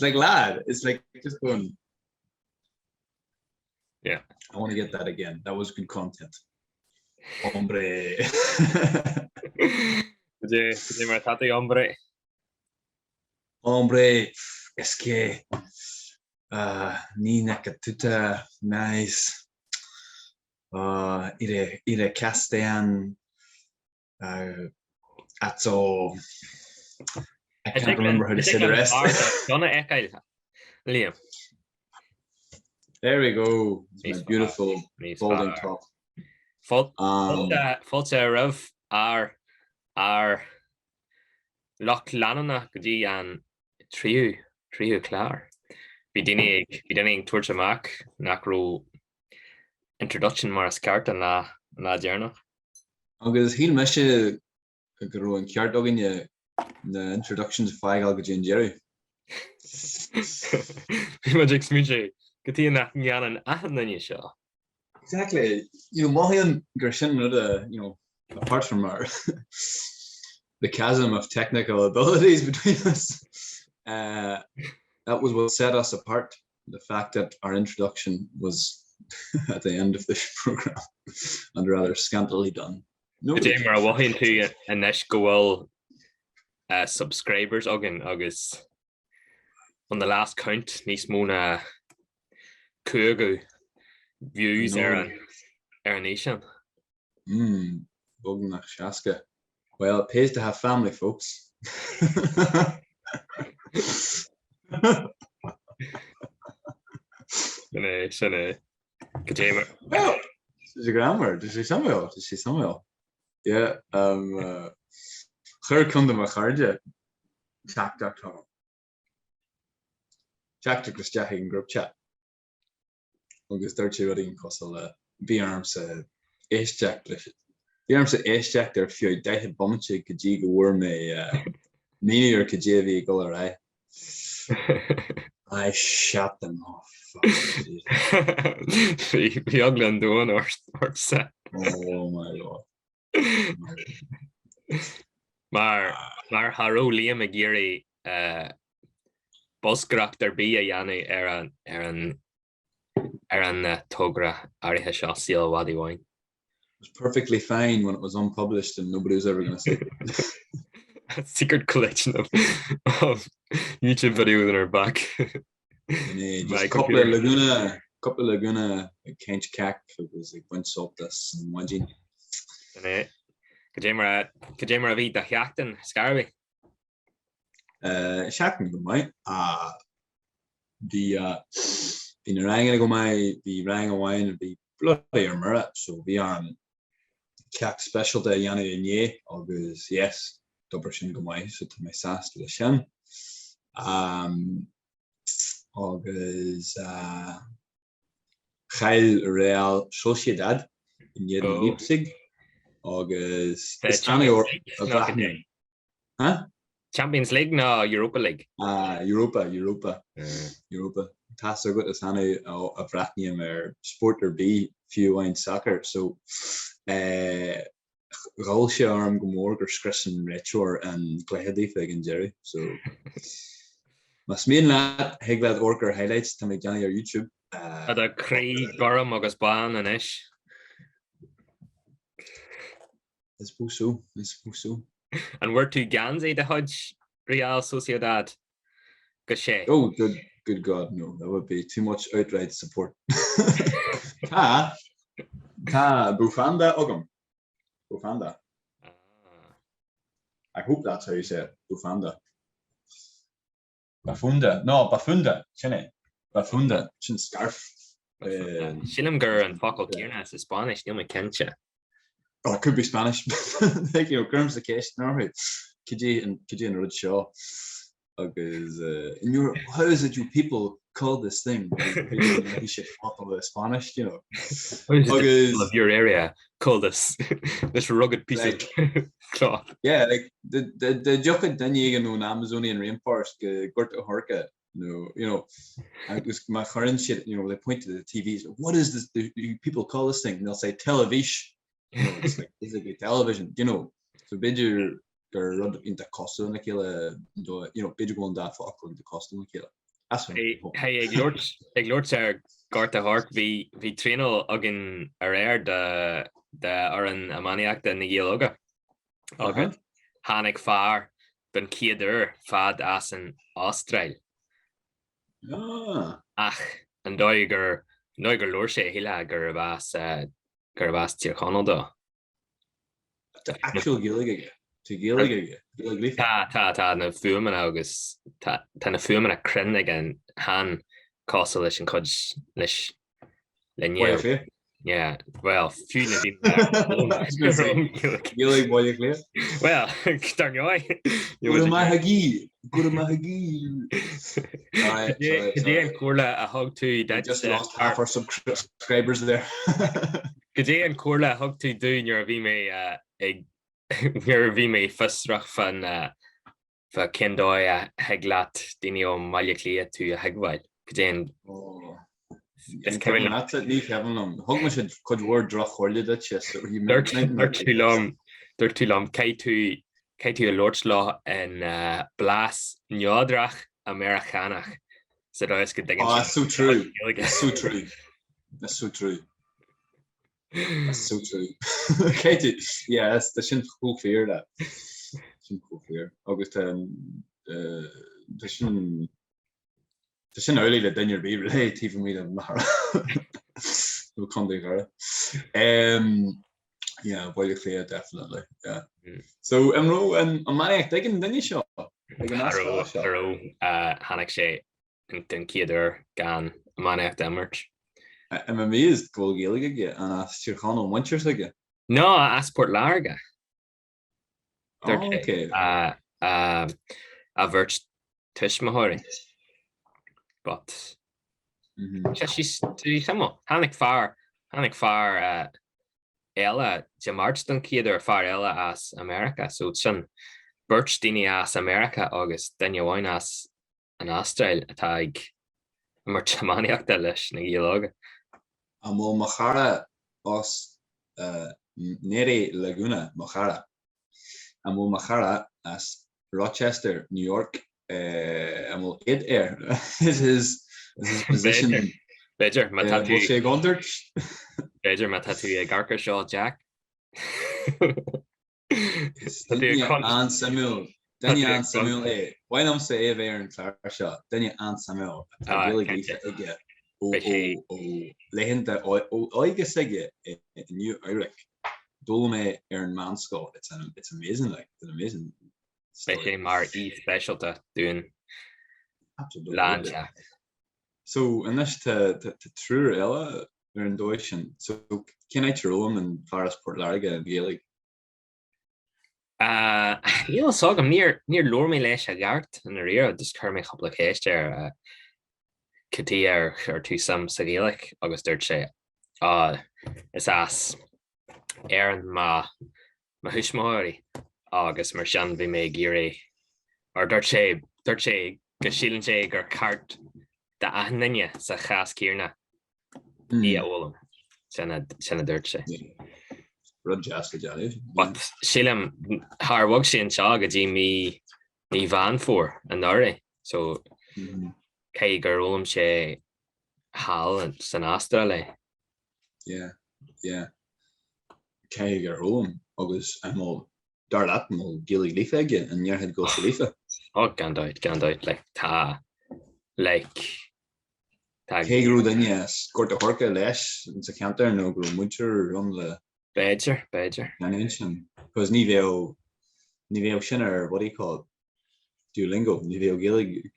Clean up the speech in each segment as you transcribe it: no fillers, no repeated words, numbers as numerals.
like lad. It's like just going. Yeah. I want to get that again. That was good content. Hombre. Could mar tati hombre. Hombre, es que ni nakatuta nice. Ire Castellan atzo. I can't remember how to say the rest. Donna Eckile. Liam. There we go. It's my beautiful folding top. Fulta rav ar Loch Lanana godi an trio clar. Bidinning Torchamak Nakro introduction Maras ceart na darna. Agus híl meise go an ceart agin na introductions fáil go Jerry. Magic smoochie. Gotí nach ngan an na seo. Exactly. Mahian Gershon, apart from our the chasm of technical abilities between us, that was what set us apart. The fact that our introduction was at the end of this program and rather scantily done. No. We're walking to a niche goal subscribers again August on the last count. Nis mona Kugu views a nation. Bognach Shaska. Well, it pays to have family, folks. Sinne. Kajamer. Well, this is a grammar. This is Samuel. Yeah. Chur come to my charge. Jack Dr. Jack to Christian in group chat. Agus dúirte ruí cosal bhí arms éisteach leis. Bhí arms éisteach ar fiú deithe bommte go dtí go bhfuair mé níor go déhí go ra. I shut them off. Bhí aglan doan or set. Oh my God. Maar haró Liam a géirí bosgracht ar bí a dhéanamh ar an tógra áirithe seo Síl Mhadaidh Bháin. It was perfectly fine when it was unpublished and nobody was ever going to see it. A secret collection of YouTube videos in our back. Just couple of Laguna Kench Cack was like went up this and wajin. Kajemra vi da Jackton Scarby. Shackton go mai. The rang go mai the rang a wine and be bloody or murat so we on Cack special day Yana and ye August yes Dobbershin go mai so to my sas to the shen. August Gael Real Sociedad in Jeden Leipzig. August Champions League no Europa League. Europa. Tasser good as Hanu of Ratnium or Sport or B few wine soccer. So Rolsha arm Gomorg or Scrisson Retro and Glahedifig and Jerry. So must mean that Heglad Orker highlights to make Johnny or YouTube. The Craig Gorham August Ban and Ish. I suppose so. And we're to Ganzi the Hodge Real Sociedad. Gashay. Oh, good God, no, that would be too much outright support. Ta Bufanda Ogum. Bufanda. I hope that's how you say it. Bufanda. Bafunda. Chine. Bafunda. Chin scarf. Shilimgur and Focal Kiernas is Spanish, no McKencha. Oh, it could be Spanish. Thank you. Grams the case. No, right. Could you in Rud Shaw? Because how is it you people call this thing? You should follow Spanish, you know. How is it people of your area call this rugged piece of cloth? Yeah, like the joke then you know in Amazonian rainforest, Gorta Horka. You know, it was my current shit. You know, they point to the TVs. What is this? People call this thing, and they'll say television. You know, it's like basically television. You know, so bidger run into costume like you know bidger going that fuck into costume like That's what Hey, ag Lord Garta Hark vi trino agin de an amaniac de Nigiloga. Agad Hanig far ben kieder fad as an Austrail. Ach, an doiger Lord sé hila gur vas tier Canada. The actual Gilligan. To Gilligan. Ta na fuman agus ta na fuman a crennig an han castle and codge lish linear. Yeah, well, few Gillig boy clear. Well, darn you. Go to Mahagi. Today Corla a hug to that just lost half our subscribers there. Today and Corla hug to doing your vime your vime fustrach fan for Kendoi heglat dinio maliklia to Hegwide. Today it's Kevin that's it leave Kevin hug me should could word draw horlid that chest they're too long K2 Lord's Law and Blas Nyodrach Americanach. So that's good. That's so true. That's so true. That's so true. That's so true. Katie, yeah, that's the shin cool fear that. Shin cool fear. August the shin early that then you'll be related even with them. No contact. Yeah, boy clear definitely. Yeah. So and maniac taking then you shot. Haro Hanik sé den kieder gan maniac demerch. I'm amazed go Gilligan and Sircano Winters again. No, Asport Larga. Okay. A virch Tishmahori. But she's some Hanik far Ella Jamarchton kieder far Ella as America. So it's Birch Dini as America August then you wine as an Austrail tag Marchamaniac delish Nigilog. Amo Mahara os Nere Laguna Mahara. Amo Mahara as Rochester, New York. Amo Id Air is his position. Bejer Matatu Bejer Matatu Garker Shaw Jack. And Samuel. Then you and Samuel A. Why don't say Eve and Clara shot? Then you and Samuel. Really get. Lehen the oige sige new Eric. Dolme Aaron Mansko. It's amazing, like it's an amazing. Especially Mar special to doing land. So and this to true Ella they're in Deutschen. So can I throw him and Faris Port Larga and Gaelic? You saw him near Lorme Lesha Gart in the rear just Kermit couple of case there Katia or two some Gaelic August third say it's as Aaron Mahushmori August Marshan vi me giri or Dirche Gashilin or cart the Ahnanya sa Khas Kirna yeah Olum Sena Dirche. But Shilam Harwugshi and Shagaji me van for and Nari. So Kay Garolum she Hal and Sanastrale. Yeah. Kay Garolum August I'm all Darlat and Gilly Leaf again and your head goes to Leafa. Oh Gandite like ta Kay grew then yes, Gorta Horka Lesh and the counter no grew winter on the Badger. Because Niveo Shinner, what do you call it? Duolingo, Niveo Gillig,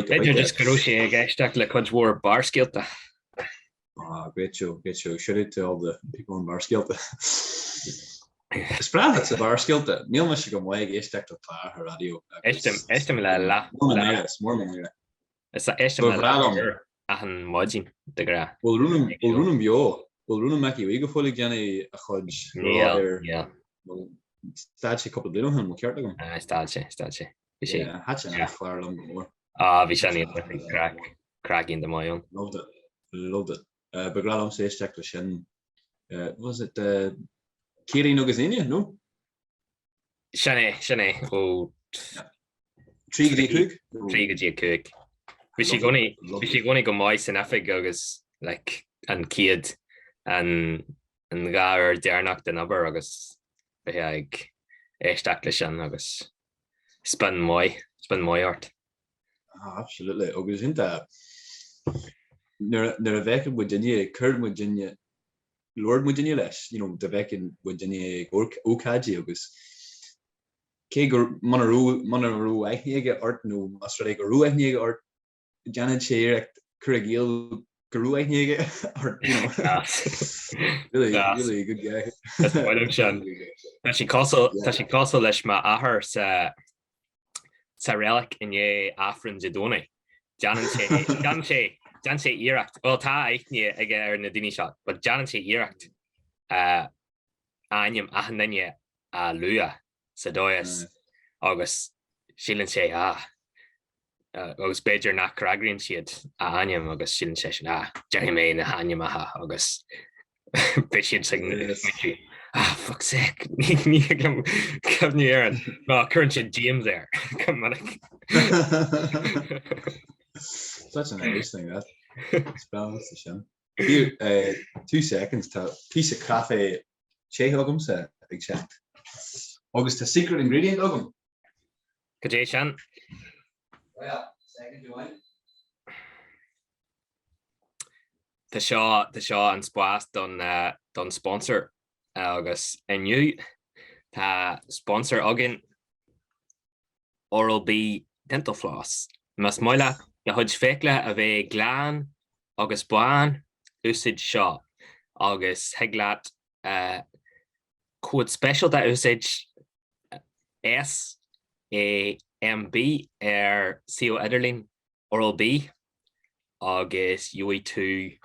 Badger just crochet against like Cudge War bar skilta. Great show. Shout out to all the people in bar skilta. Sprad it's a bar skilta. Neil must go away against to Clara radio. Estem la. More than it's a estem ahan modgin the gra. Well runum bio. Well, Runa Mackie, we go fully Jenny a hodge. Yeah. Well, starts a couple of little him. We'll care to them. Starts. Yeah, hatching a flower long more. Vishani cracking the my Loved it. But Gradam says check the shin. Was it Kiri Nogazania? No. Shane. Oh. Triggy cook. Bhí sé go mai san efig agus like an ciad an gá ar dearnach den aber agus bhí ag éisteach lei sin agus spin mai ort. Absolutely. Agus inta nar a bheith mu dinne chuir mu dinne Lord mu dinne leis, de bheith mu dinne ócáidí agus cé gur man rú aithníige ort nó as ra go rú aithníige ort Janet sé iarracht chur a gcéal go rú aithníige ort, really good guy. Tá sí cosol leis má ahar sa relic in é afran jadóna. Janan sé iarracht. Well, tá aithní ag ar na daoine seo, but Janan sé iarracht aim ahandanne a lua sa dóas agus sílan sé agus beidir nach cragríonn siad a aim agus sílan sé sin Jenny mé na aim agus be siad sa fuck's sake. Come near and current GM there. Come on. Such an Irish thing, that. Spells the shim. Here, 2 seconds to piece of coffee. Che hogum sa exact. August, a secret ingredient hogum. Kajeshan. Yeah, second joint. The Shaw and Spas done sponsor agus aniu tá sponsor agin Oral-B dental floss. Mas moila na hud fécle a bheith glán agus buan úsid seo agus heglaat code special that úsid SAMB CO Ederlin Oral-B agus UE2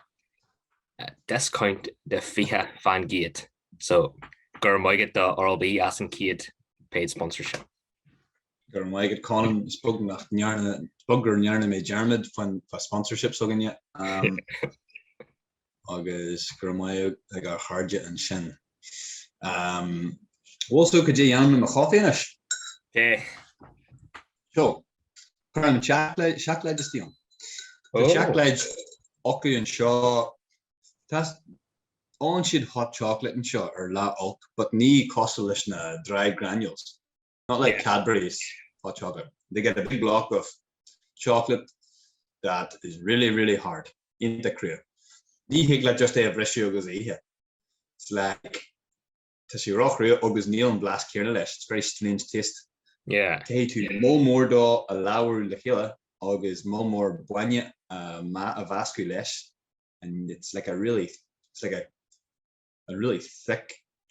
discount de fiha fan gate. So gur maiget the Oral-B as an kiad paid sponsorship. Gur maiget Colin spoke nach spogger njarne me Jarmid van sponsorship so gin agus gur maiget ag our hardje and shin. Also could you yam me coffee-ish? Okay. So current shackledge is the shackledge Oku and Shaw that's on she'd hot chocolate and shot or la ulk, but knee costalish na dry granules. Not like Cadbury's hot chocolate. They get a big block of chocolate that is really, really hard in the crew. Knee higla just a ratio goes here. It's like Tashi rock real August Neil and Blast Kernelish. It's very strange taste. Yeah. Okay, to more do allow the killer August more buanya ma a vasculish. And it's like a really thick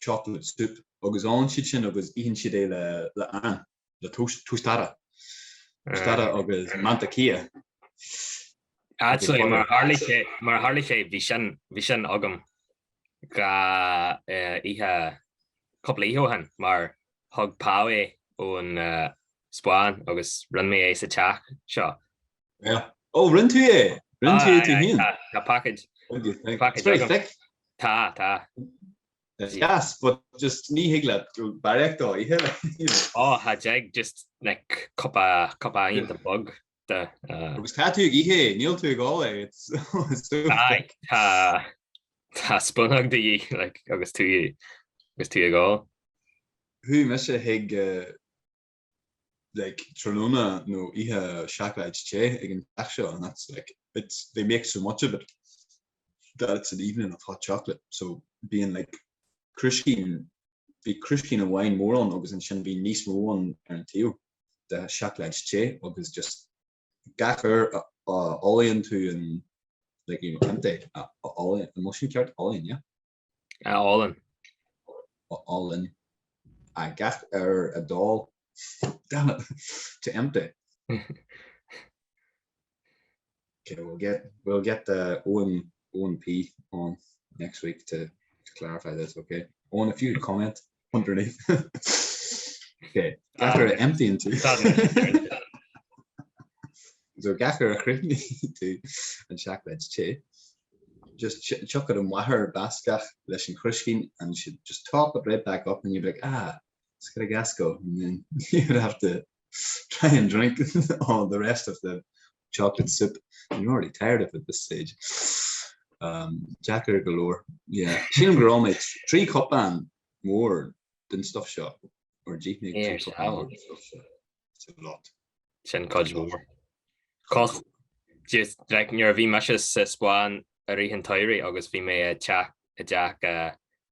chocolate soup. Agus on kitchen agus eating shide the tostada agus mantequilla. Actually, mar harley sé vision agam ga iha couple ihohan mar hog pawe on span agus run me a chat shot. Yeah. Oh, run to you to him. A package. What do you think? It's very thick. Ta. Yes, but just knee higlet barecto. Oh, hajeg just like coppa in the bug. The was tattoo ihe Neil to go. It's so thick. Ta spunhug the like August to go. Who miss a hig like Treluna no ihe shacklight che again actually, and that's like they make so much of it that it's an evening of hot chocolate. So being like Krishkin a wine more on August and shouldn't be nice more on and Theo the shacklight che August just gacker all into and like empty all in emotion card all in all in I gack a doll damn it to empty. Okay, we'll get the OMP on next week to clarify this. Okay, Owen, if you could comment underneath. Okay, after empty into so gacker a creamy to and shackledge che just chuck it in water baskach listen Krishkin and she'd just top it right back up and you'd be like it's got a gas go and then you'd have to try and drink all the rest of the chocolate sip. I'm already tired of it at this stage. Jacker galore. Yeah. Sin girl makes 3 cup and more than stuff shop. Or Jeep make 3 cup and more than stuff shop. It's a lot. Sin codge more. Cost just like your V meshes spawn a rihan tyree August vi me a jack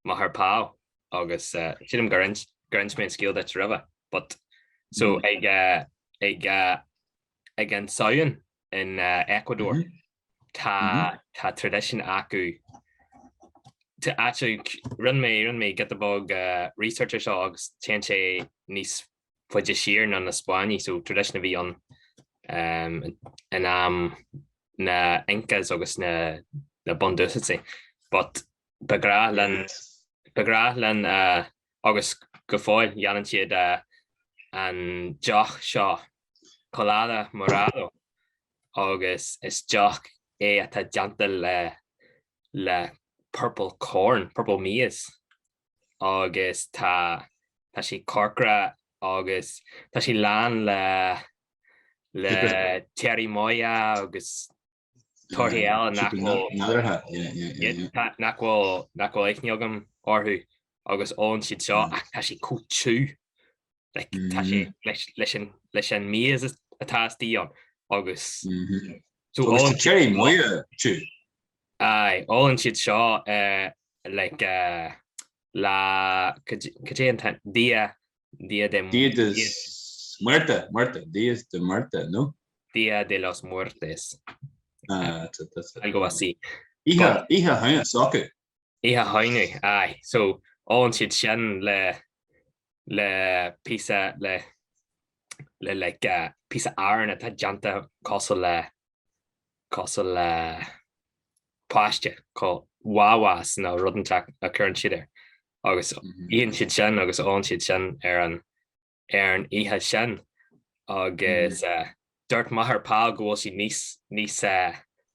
mahar pow August shim grange main skill that's river. But so again Saol in Ecuador ta tradition aku to actually run me get the bug researcher shogs change nice for just year on the Spani so traditionally on na Incas agus na bondusity but begralan agus gofoil yanan siad an joch shaw colada morado agus is joch at a gentle le purple maize agus ta she corcra agus ta she lan le Terry Moya agus Torriel nakwo eithniogam orhu agus on siad seo ta she cochu like ta she leis me is a task dion agus so on Terry Moya chu aye on siad seo like la kaje dia de Muerte, Días de Muerte, ¿no? Día de los Muertes. Algo así. Hija haine soke. Hija haine, aye. So, on siad sin le pizza le like pizza iron at janta costle pasture called wawas no rodent a current there. August Ian siad sin agus on siad sin Aaron ihe sin agus dúirt mahar pá go si níos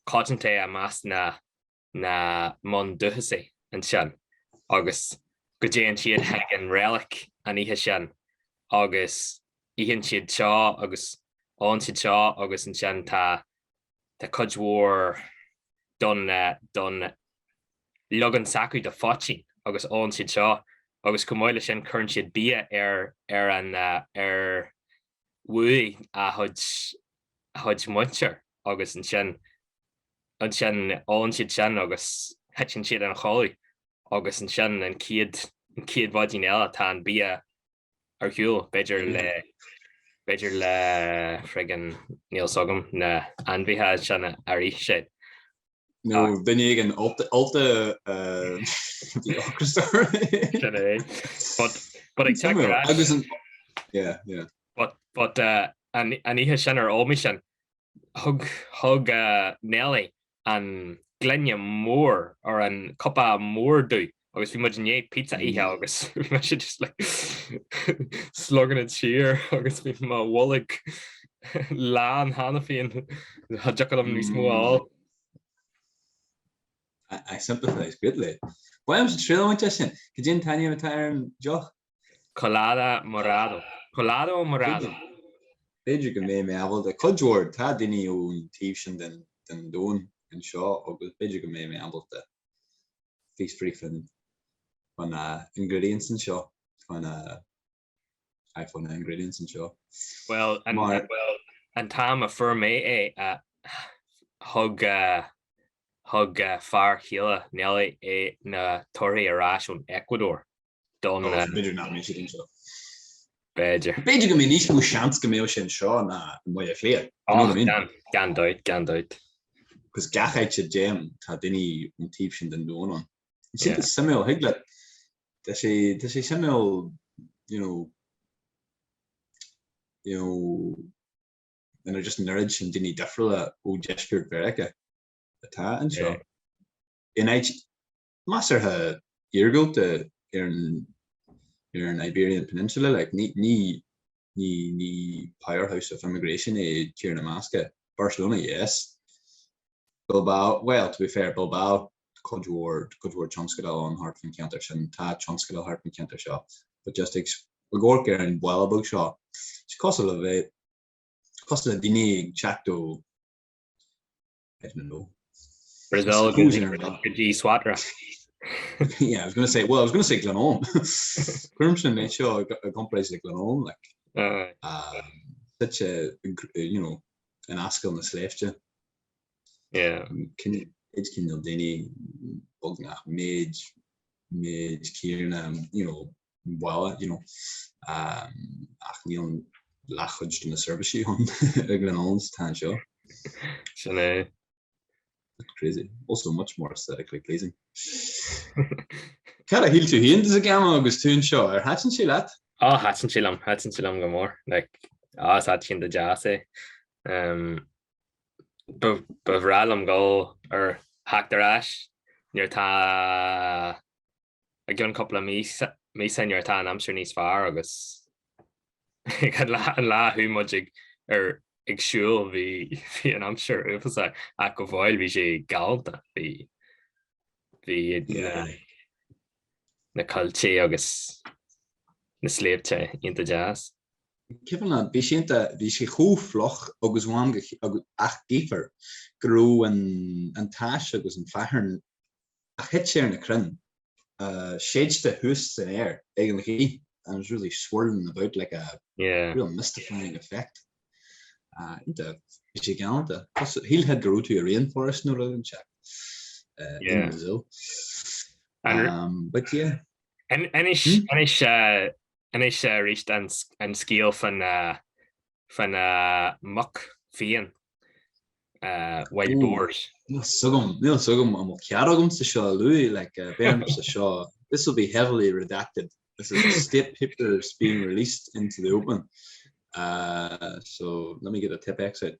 cotante a más na mon duhasí an sin agus go déan siad an relic an ihe sin agus ihan siad seo agus an siad seo agus an sin tá cudhór don logan sacu de fátín agus an siad seo agus cumáile sin chun siad bia an wui a hud muintir agus an sin an siad sin agus hetin siad an choí agus an sin an ciad bhádín eile tá an bia ar hiúil beidir le friggin níl sogam na anmhíthe sin a rí sé. No, ben je een alte die orchestra. But exactly. Yeah. But and ihe sin ar omission hug Nelly an glenne mór or an cuppa mór do agus fi mudné pizza ihe agus just like slugging it cheer agus fi ma wallig lá hanna fion hadjakam ní smó. I sympathize greatly. Why am I thrilled with this? Could you tell me about Joe? Colada morado. Beidir go mé abal de cudhór tá duine ó tíobh den dóin an seo agus beidir go mé abal de fís frífin fan ingredients an seo fan iPhone ingredients an seo. Well, and Tom a fur mé hug far hila Nelly na Torre arás on Ecuador. Don beidir ná mé sin seo. Beidir go mé níos mú seans go mé sin seo na mu a léir. Gan doid. Cos gachaid se jam tá duine an tíobh sin den dóin an. Si simil higle tá sé simil and they're just nerds and didn't different ó gesture verke atá an seo. In age master ha yeargo to here in Iberian Peninsula like ni powerhouse of immigration here in Alaska. Barcelona, yes. Bilbao, well to be fair, Bilbao Cudward Chonskadal on Hartman Counter and Ta Chonskadal Hartman Counter shop. But just we'll go here in Wellabug shop. It's cost a dini chacto I don't know. Brazil G Swatra. Yeah, I was going to say Glenholm. Crimson nature a complex like Glenholm, like such a an Askell and a Slefja. Yeah. Can Dini Bognach Mage Kieran, Walla, Achnion Lachudge in the service on Glenholm's Tan show. Crazy. Also much more aesthetically pleasing. Cara hield to hin a gamma agus tún seo hatchan sí leat? Hatchan sílam go mór. Like hat sin de jazz bhrálam go ar hatar ash níor tá a gionn couple of mí níor tá an amsir níos fearr agus an lá thuúmuid ar ag siúil bhí an amsir upas a go bhfuil bhí sé galanta bhí na culté agus na sléibte inta jazz. Kifan bhí sé chófloch agus bháim ach gífar grú an táis agus an fearn a hit sé ar na crun. Shadeste hús in air eigentlich and it was really swirling about like a real mystifying effect. Inte is galanta. He'll head go to a rainforest no rather than check. In Brazil. But yeah. En is reached an scale van muck fisean white boars. Neil Sugum am Kiaragum to show Louis like Bernard to show. This will be heavily redacted. This is state papers being released into the open. So let me get a tip exit.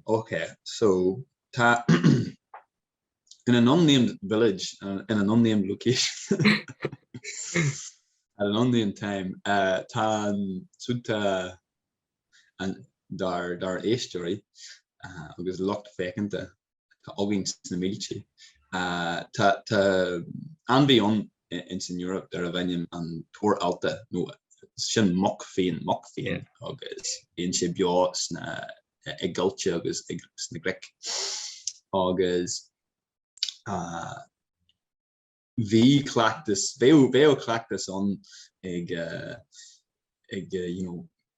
Okay, so in an unnamed village, in an unnamed location, at an unnamed time, Tan Suta and Dar Estuary, because locked vacant, Ogins in the military, Anbion in Europe, there are venues and Tor Alta, no, Shin Mock Fian, August, in Shibio, Egulcha, August, Snigrick, August. Vi clactus, veo clactus on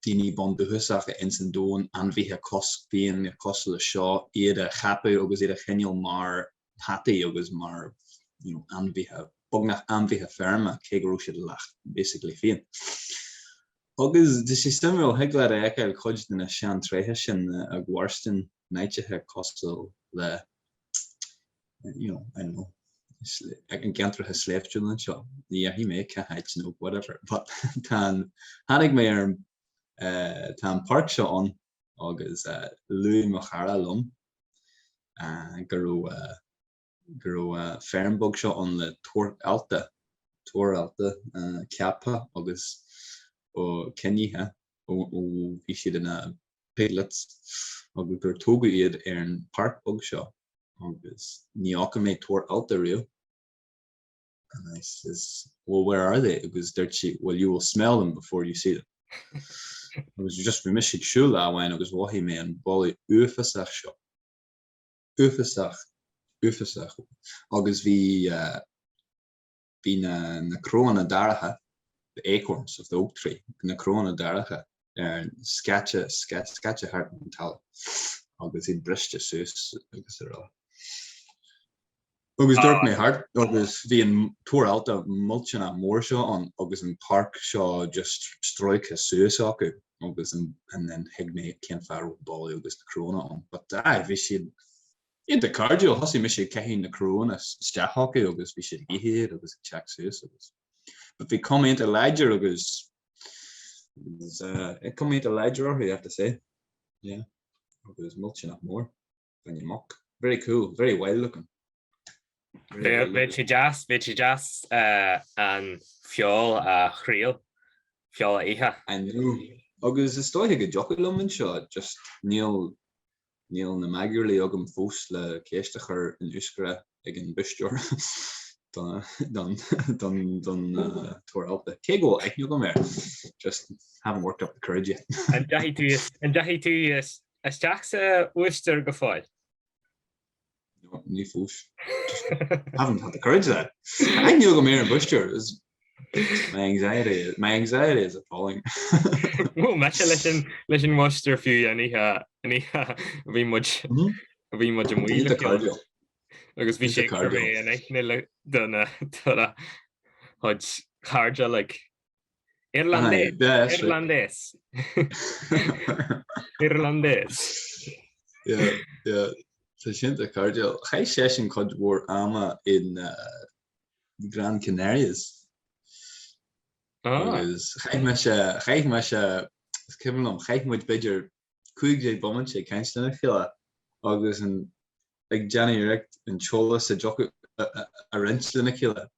dini bond de husach in doen an vi ha kost bien kostle shaw ede happy agus ede genial mar hatte agus mar an vi ha bognach an vi ha ferma kegro lach basically fien. Agus de system wel hegla ekel chud in a shan trehesin a gwarsten nightje ha kostel le I don't know. I can get through his slave children shop. Yeah, he may catch no whatever. But tan hanig me tan park shot on August Louis Machara lum guru ferm bug shot on the Tor Alta Kappa August or Kenya o issued in a piglets August gur togu iad an park bug shot August Niokame Tor Alta Rio. And I says, well, where are they? Because they're cheap. Well, you will smell them before you see them. It was just Mishik Shula when it was Wahi man, Bolly Ufasach shop. Ufasach. August na Krona Daraha, the acorns of the oak tree, na Krona Daraha, and Skatcha Heart and Tal. August in Bristol Sus, August Agus dúirt mé hart agus bhí an Tor Alta mulchin a mór seo an agus an park seo just stroike suas acu agus and then heag mé cén fear ball agus the Corona on. But bhí siad in the cardio hosi mi sé cehín na Corona steach acu agus bhí siad ihéad agus check suas agus. But bhí come into Ledger agus it come into Ledger you have to say. Yeah. Agus mulchin a mór than you mock. Very cool, very well looking. Beetje jazz an fiol a chriel fiol a iha. I know. Agus is stoig a joculum in shot just Neil na magurli ogum fós le céisteachar in Uskra ag an Bistjor done Tor Alta. Kego ag go mer. Just haven't worked up the courage yet. And dahi tu is as Jack's Worcester gefoid. new foosh. Just haven't had the courage of that. I knew go in Bushture. My anxiety is appalling. Well, listen, monster few any we much a Need the cardio. Agus bhí sé mé in éithne donna chuid cardia like Irlandés. Yeah. Tá sin the cardio. Chai session chud mór ama in Gran Canarias. Agus chaith me se cimlum chaith muid beidir cuaig sé boman sé caiinstanna chiaile agus an ag Johnny Richt an chola sa jocu a rinslanna chiaile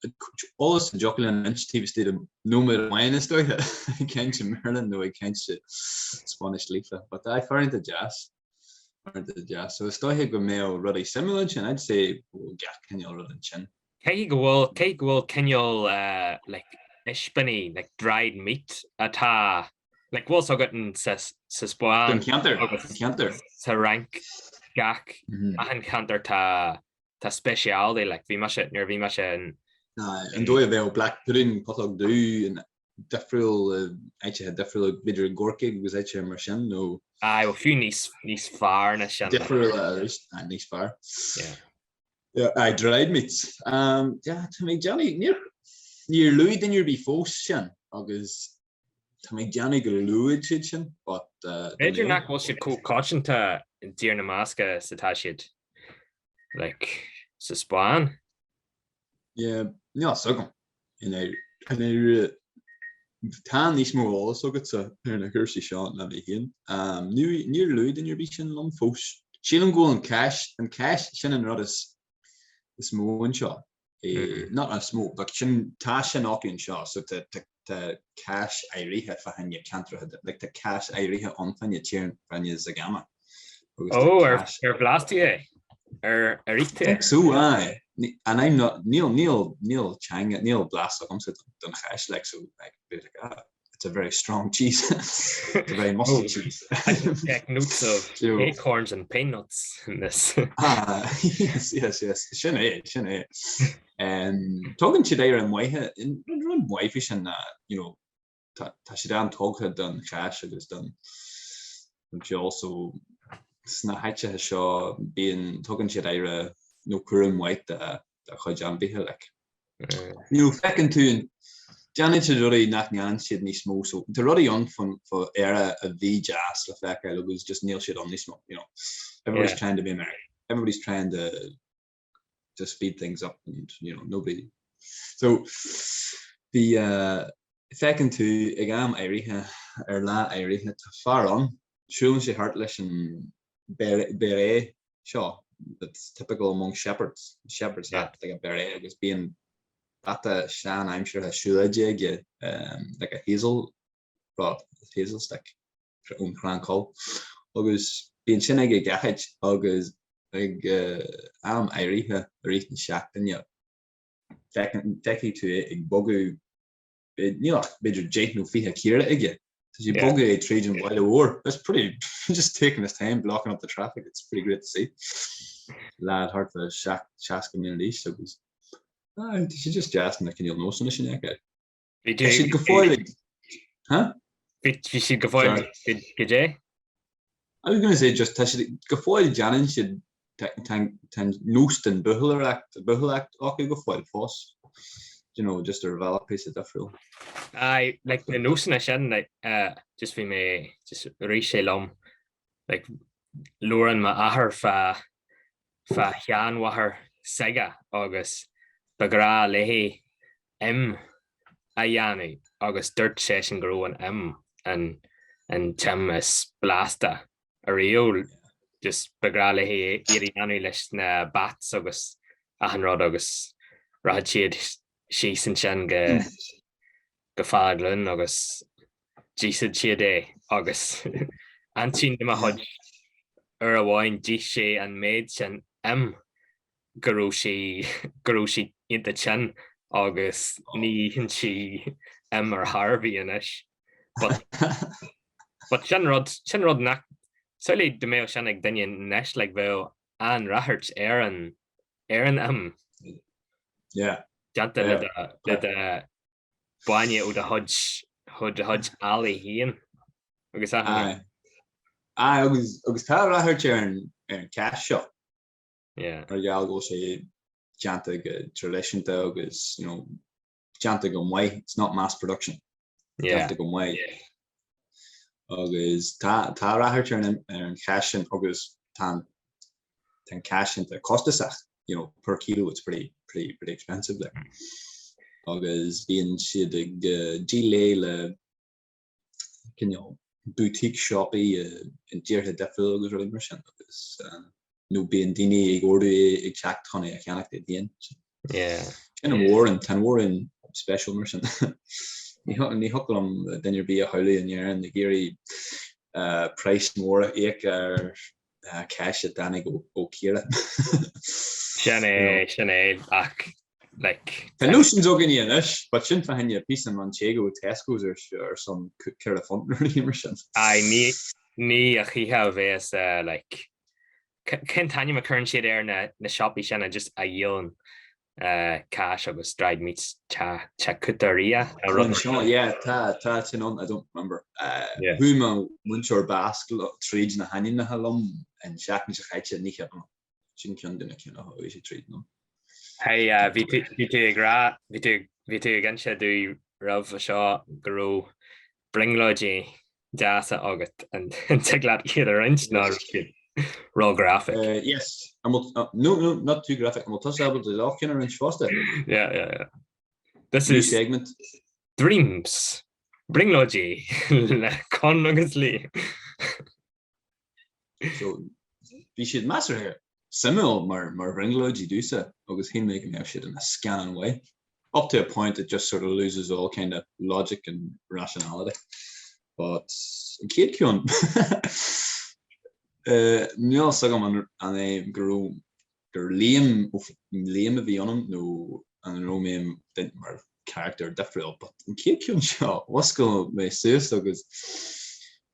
alles sa jocu an initiative state número wine stoithe kense Merlin no kense Spanish leafla but I find the jazz so stoithe go mé ruddy similar and I'd say gach kenol rudden chin Cake will kenol like ispany like dried meat atá like what's so gotten says spoil canter sa rank gach and canter ta speciality like vi mas near vi mas and do you black pudding potluck do and different actually had different video gorky was actually immersion no a few nice far na different nice far yeah I dried meats yeah to me Johnny near Louis in your before shan August to me Johnny go Louis kitchen but major knack was should cool caution to dhéanamh satashid like suspan yeah no so in a tan is more so good to in a cursey shot na hin near Louis in your beach in long fos she'll go and cash shannon rodis this moon shot not a smoke but shin tash knocking shot so to cash eiríonn for you can't like the cash eiríonn on fan you cheering fan you zagama blastie so I and I'm not Neil Chang Neil Blast I'm so done hash like so like it's a very strong cheese it's a very musty cheese take notes of acorns and pine nuts in this yes shine and talking today and why in wife and you know Tashidan talk had done cash it was done and she also Snaoisín has shaw being talking today no current white that chuid be like you second to Janet to really not nyan shit ni small so the really on for era of the jazz the fact I was just nail shit on this smoke you know everybody's trying to be American everybody's trying to speed things up and you know nobody so the second to again eiríonn la eiríonn to far on showing she heartless and beret shaw that's typical among shepherds have like a beret was being that shan I'm sure has shulajig like a hazel stick for own clan call agus being sinnige gahaj agus like eiríonn shack in you decade to it bogu bidr jake no fiha kira again you bug a Trajan wide war that's pretty just taking his time blocking up the traffic it's pretty great to see lad hard for Shask community so it was she just just like you'll know so she should go forward huh she should go forward good I was gonna say just go forward Janin should noost and buhler act okay go forward force you know just a develop piece of different I like the notion like just for me just reshalom like Lauren ma ahar fa Jan wahar sega August bagra lehi ayani August dirt session grow and and Tim is blasta a real just bagra lehi eiríonn leis na bats August ahanrod August rahachid she sin go fadlin agus Jesus siade agus antin ma hod a wine she and maid sin garoshi in the chin agus ni hin she or Harvey in ish but Shinrod nak solely de mail shannig dinyan nesh like vel an raherts Aaron Eiríonn Yeah. Janta le baine ó de hud allí hían agus Aye. agus tá rathir ar cash shop. Ar geall go sé janta go tradiisiúnta agus, janta go mhaith. It's not mass production. Janta go mhaith. Agus tá rathir ar cash agus tá cash into costasach. Per kilo it's pretty expensive there. Agus being siad ag dílé le boutique shoppy in deartha defil agus really mar sin agus nó being daine ag orú ag teacht chuna a cheannach de déan. Tan war in special mar sin. Ní holam den bí a haile an year the géirí price mór éag ar cash at danig ó círa. Sinné ach like notions ook in ish, but sin fa je piece man Chego Tesco's or some care of fun immersion. I ní a chi have is like ken tanya ma currency there na shoppy shanna just a yon cash agus dried meats cha cutaria. Yeah, ta tin on I don't remember. Who ma munchor baskel trade na hanin na halom and shack me chaitcha ni heb. Sin kun din ken how is trade no. Hey, vi gan se du raf a seo gro Brionglóide dasa agat and teglad either inch nor raw graphic. Yes, no, not too graphic. I'm touch able to lock in or inch faster. Yeah. This New is segment. Dreams. Brionglóide con agus lí. So we should master here. Samuel mar Brionglóide dúsa agus hín making that shit in a scanning way up to a point it just sort of loses all kind of logic and rationality. But Kate Kuhn Neil Sagam and a guru Liam a Vionum no and Romeo didn't mar character different but Kate Kuhn shot what's going my sis agus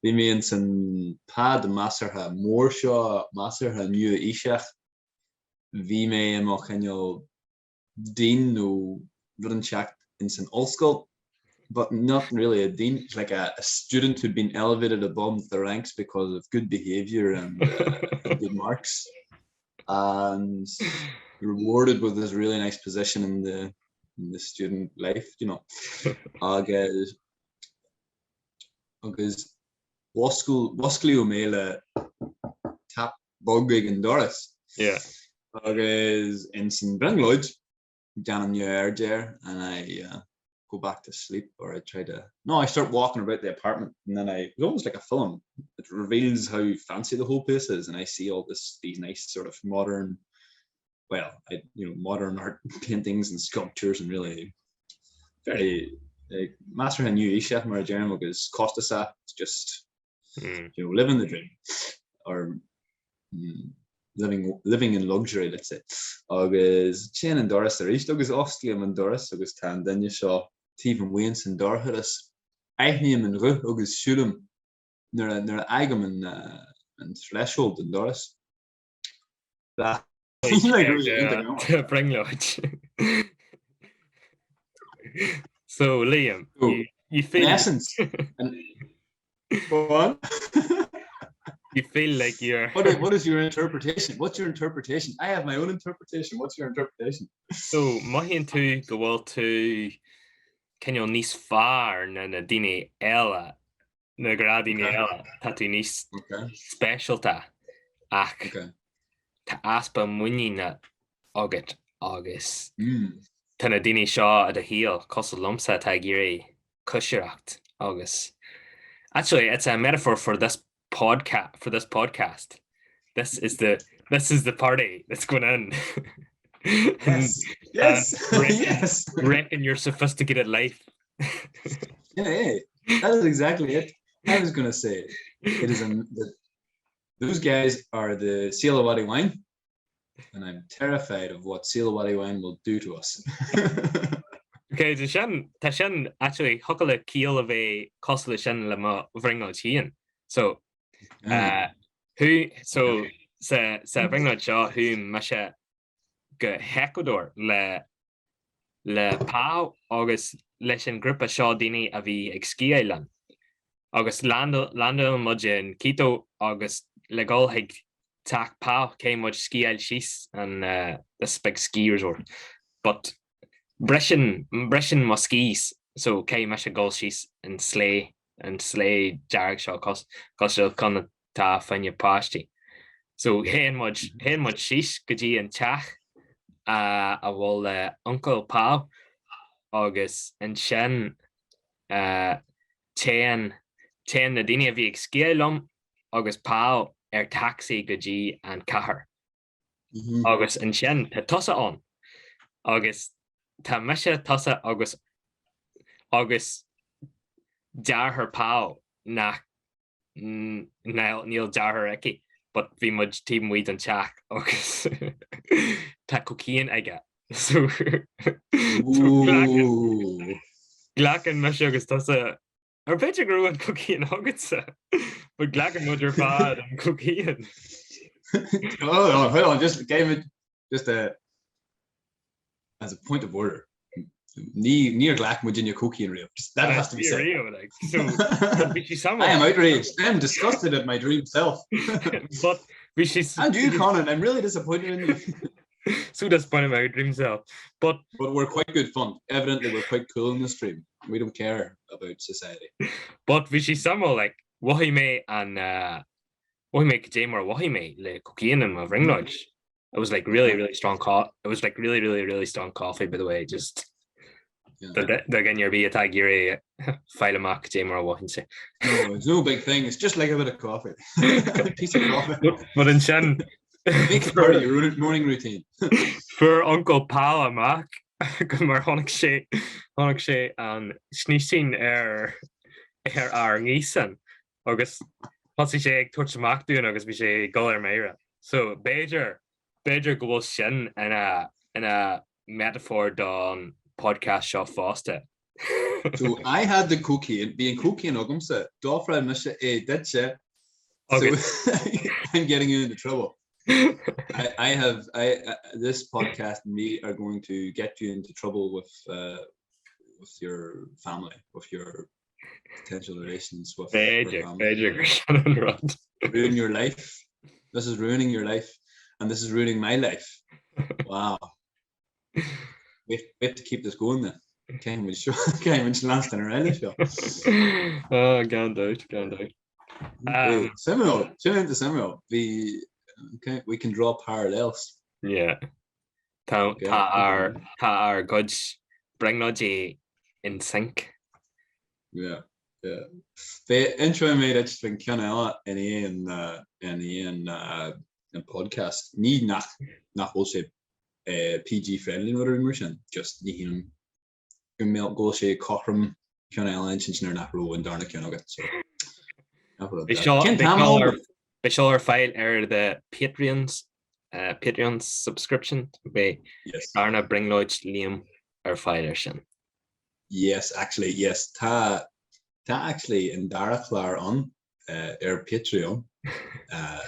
vi mean san pad master ha more shaw master ha new ishach vi me mo kenyo dean no wouldn't check in san old school but not really a dean. It's like a student who'd been elevated above the ranks because of good behavior and good marks and rewarded with this really nice position in the student life, agus Wascleo mele tap bogig and Doris. Agus in St. Brionglóide, down in New Air there, and I go back to sleep or I start walking about the apartment and then it's almost like a film. It reveals how fancy the whole place is and I see all these nice sort of modern, modern art paintings and sculptures and really very master and new chef mar Jeremy because Costasa it's just living the dream or living in luxury, let's say. Agus Chan and Doris are each agus Ostium and Doris agus tan then you saw Stephen Waynes and Dorhudus Eichnium and Ru agus Shulum near Agam and Threshold and Doris. Brionglóide. So Liam, you feel in essence and go on. You feel like you're what is your interpretation? What's your interpretation? I have my own interpretation. What's your interpretation? So mahin tú go bhfuil tú cenneol níos fearr na daoine eile na gradine eile tá tú níos specialta ach tá aspa muína agat agus tá na daoine seo a híal cos lumsa tá géirí cusisireacht agus. Actually, it's a metaphor for this podcast. This is the party that's going on. Yes. Wrecking your sophisticated life. Yeah, that is exactly it. I was going to say it is those guys are the Saol wine, and I'm terrified of what Saol wine will do to us. Okay, tá sin actually huckle a keel of a costal sin le ma Brionglóide. So who sa Brionglóide seo who me se go Ecuador le pau agus leis an grúpa seo daoine a bhí ag sciáilean. Agus landa mud in Quito agus le gáil ag taach pau cé mud sciáil síos an the big ski resort. But bresin má skis, so cé me se gáil síos an slé dearg seo cos seo chuna tá fanne páistí. So hen mud síos go dtí an teach a bhfuil uncle pau agus an sin téan na daine a bhí ag sciáilm agus pau taxi go dtí an cahar. Agus an sin tá tosa an agus tá meise tosa agus dearthar pau nach níl dearthar aici, but bhí mud tíim muid an teach agus tá cocín aige. So ghlachan meise agus tosa ar beidir grú an cocín agatsa, but ghlachan mud ar fad an cocín. Hold on, just as a point of order. Near Glack Virginia cookie in real. That has to be said. Real, like, so, I am outraged. I am disgusted at my dream self. But and you, Conan, I'm really disappointed in you. So disappointed in my dream self. But we're quite good fun. Evidently, we're quite cool in the stream. We don't care about society. But Vichy somehow like Wahime and Wahime Kajamar Wahime like cocaine and ring lodge. It was like really strong coffee. It was like really strong coffee, by the way. Just they're getting your be a tag your file mark Kajamar Wahine. No, it's no big thing. It's just like a bit of coffee. A piece of coffee. But in Shen make it part of your morning routine. For Uncle Pal and Mac. Mar honnig sé an Snaoisín ar níosan agus pas sé ag tuairt amach dún agus bhí sé gol ar méire. So Beidir go bhfuil sin in a metaphor don podcast seo fásta. So I had the cookie being cookie and ogamsa. Dofra misha dead shit. Okay. So I'm getting you into trouble. This podcast and me are going to get you into trouble with your family, with your potential relations with your family. Ruin your life. This is ruining your life, and this is ruining my life. Wow. We have to keep this going then. Can't even last in a rally show. Oh, gone out. Samuel. We can draw parallels. Yeah. Tá our goods Brionglóide in sync. Yeah. The intro made it been Canela in podcast. Ní nach bullshit PG friendly or immersion. Just ní him email go sé cochrum Canela engineer nach ro and darna Canada. So Be seo ar file the Patreon subscription be darna Brionglóide Liam ar file sin. Yes, actually, yes. Tá actually in Darachlar on Patreon. I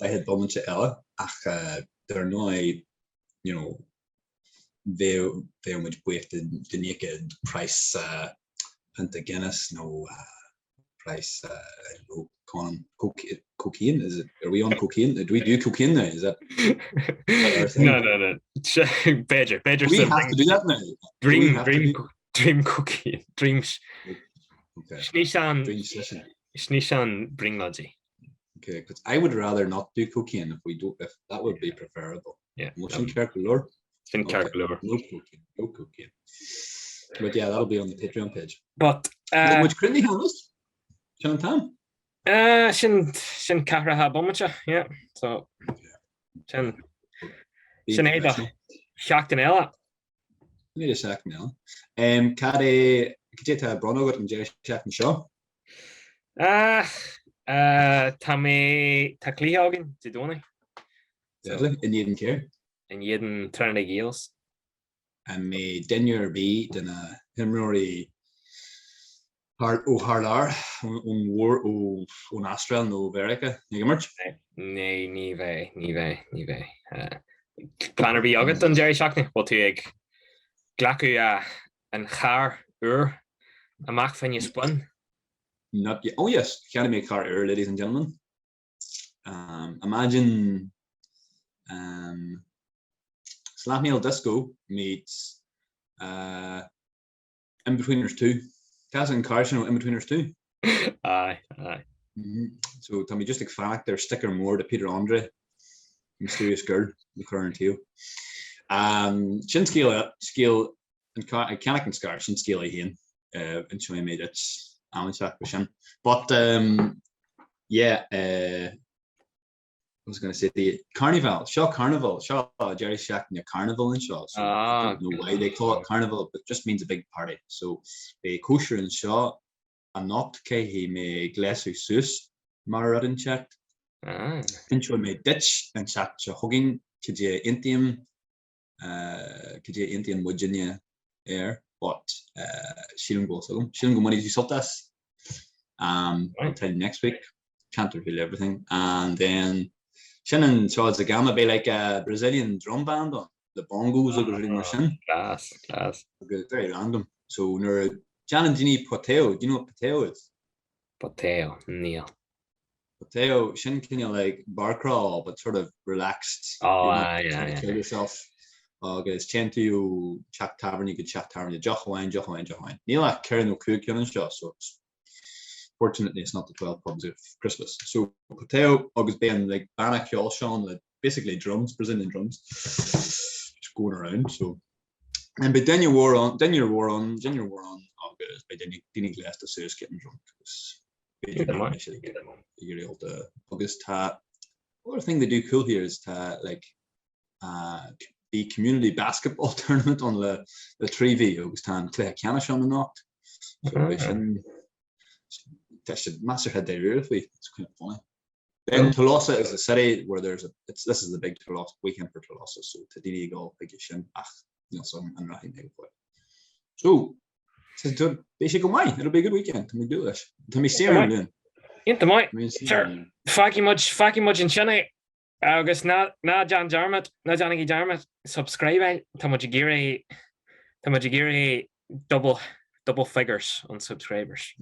had bommetje Ella. Ach, there no, they much with the naked price Penta Guinness, no price cocaine. Is it? Are we on cocaine? Do we do cocaine now? Is that? No. Badger. We have to do that now. Dream cocaine. Dreams. Okay. Snaoisín Brionglóide. Okay, because I would rather not do cocaine if that would be preferable. Yeah. Motion calculator. No cocaine. But yeah, that'll be on the Patreon page. But which couldn't have us? Shannon Tam. Sin cara ha bommetje, yeah. So sin éda seachtain eile. Ní seachtain eile. Cad é Bruno got an seachtain seo? Tá clíágan tí dúna. In jeden care. In jeden trena gíals. And me dinner be den himrory hard war on Astral no America. Ní bheith. Planar bí agat an Jerry Shackney, bhil tú ag ghlacu an char amach fan is spun. Not yet. Oh yes, can make car error, ladies and gentlemen. Imagine Slap Meal Disco meets In-Betweeners 2. Kaz and Carson In-Betweeners 2. Aye. So tell me just like fact their sticker more to Peter Andre, Mysterious Girl, the current tale. Shin scale and Canuck and Scar, Shin scale again. And showing me that's but yeah, I was going to say the Carnival, Jerry Shack and your Carnival and Shaw. So I don't know why they call it Carnival, but it just means a big party. So the kosher and Shaw, a knocked he may glass sus Maradin chat. Pincho may ditch and chat hugging Kija Indian Virginia air, but Shilling go money you salt us. I'll tell you next week. Can't reveal everything. And then Shannon saw the gamma be like a Brazilian drum band on the bongos are really more shin. Class. Very random. So near Jan and Dini Poteo. Do you know what Poteo is? Poteo, Neil. Poteo, Shin can you like bar crawl but sort of relaxed. Yeah. Kill yourself. Guys, chain to you chat tavern, you could chat tavern, you Jochwine. Neil Karen O'Cook and Shaw, so fortunately it's not the 12 pubs of Christmas. So Poteo August being like Bannock Sean, like basically drums, Brazilian drums, just going around. So and but then you wore on August, but then you glass the serious getting drunk. You're able to August other thing they do cool here is to like the community basketball tournament on the 3V August time Claire Canish on the knocked. So should master head there really. It's kind of funny. Then Tolosa is the city where this is the big Tolosa weekend for Tolosa. So Tadini go big shin some and nothing negative. So basically it'll be a good weekend. Can we do this? Can we see him doing? Into my sure. Fucky much in Chennai. August na John Jarmut, na Johnny Jarmut. Subscribe to much giri double figures on subscribers.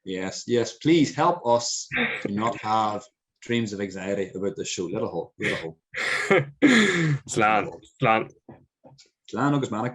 Yes, please help us to not have dreams of anxiety about this show. Little hole. Slan. August Manic.